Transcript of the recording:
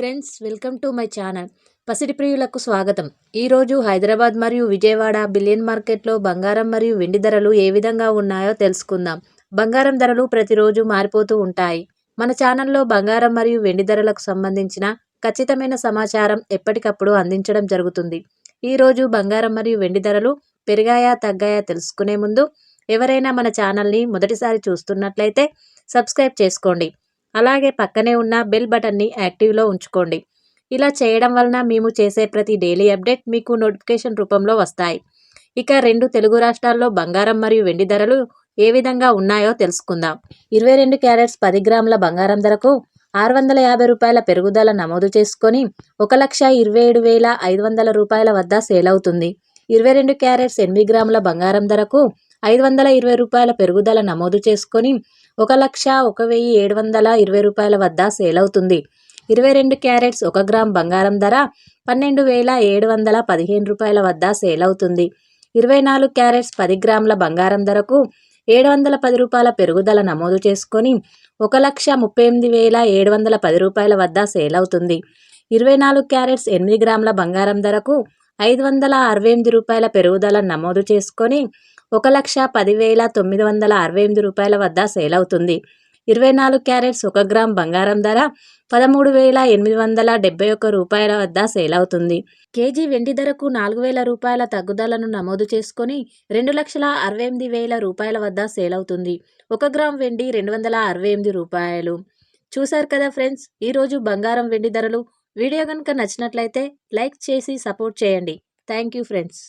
Friends, welcome to my channel. పసిడి ప్రియులకు స్వాగతం. ఈరోజు హైదరాబాద్ మరియు విజయవాడ బిలియన్ మార్కెట్లో బంగారం మరియు వెండి ధరలు ఏ విధంగా ఉన్నాయో తెలుసుకుందాం. బంగారం ధరలు ప్రతిరోజు మారిపోతూ ఉంటాయి. మన ఛానల్లో బంగారం మరియు వెండి ధరలకు సంబంధించిన ఖచ్చితమైన సమాచారం ఎప్పటికప్పుడు అందించడం జరుగుతుంది. ఈరోజు బంగారం మరియు వెండి ధరలు పెరిగాయా తగ్గాయా తెలుసుకునే ముందు ఎవరైనా మన ఛానల్ని మొదటిసారి చూస్తున్నట్లయితే సబ్స్క్రైబ్ చేసుకోండి. అలాగే పక్కనే ఉన్న బెల్ బటన్ని యాక్టివ్లో ఉంచుకోండి. ఇలా చేయడం వలన మేము చేసే ప్రతి డైలీ అప్డేట్ మీకు నోటిఫికేషన్ రూపంలో వస్తాయి. ఇక రెండు తెలుగు రాష్ట్రాల్లో బంగారం మరియు వెండి ధరలు ఏ విధంగా ఉన్నాయో తెలుసుకుందాం. 22 క్యారెట్స్ 10 గ్రాముల బంగారం ధరకు 650 రూపాయల పెరుగుదల నమోదు చేసుకొని 1,27,500 రూపాయల వద్ద సేల్ అవుతుంది. 22 క్యారెట్స్ 8 గ్రాముల బంగారం ధరకు 520 రూపాయల పెరుగుదల నమోదు చేసుకొని 1,01,720 రూపాయల వద్ద సేల్ అవుతుంది. 22 క్యారెట్స్ 1 గ్రామ్ బంగారం ధర 12,715 రూపాయల వద్ద సేల్ అవుతుంది. 24 క్యారెట్స్ 10 గ్రాముల బంగారం ధరకు 710 రూపాయల పెరుగుదల నమోదు చేసుకొని 1,38,710 రూపాయల వద్ద సేల్ అవుతుంది. 24 క్యారెట్స్ 8 గ్రాముల బంగారం ధరకు 568 రూపాయల పెరుగుదల నమోదు చేసుకొని 1,10,968 రూపాయల వద్ద సేల్ అవుతుంది. 24 క్యారెట్స్ 1 గ్రామ్ బంగారం ధర 13,871 రూపాయల వద్ద సేల్ అవుతుంది. కేజీ వెండి ధరకు 4,000 రూపాయల తగ్గుదలను నమోదు చేసుకొని 2,68,000 రూపాయల వద్ద సేల్ అవుతుంది. 1 గ్రామ్ వెండి 268 రూపాయలు. చూశారు కదా ఫ్రెండ్స్, ఈరోజు బంగారం వెండి ధరలు. వీడియో కనుక నచ్చినట్లయితే లైక్ చేసి సపోర్ట్ చేయండి. Thank you friends.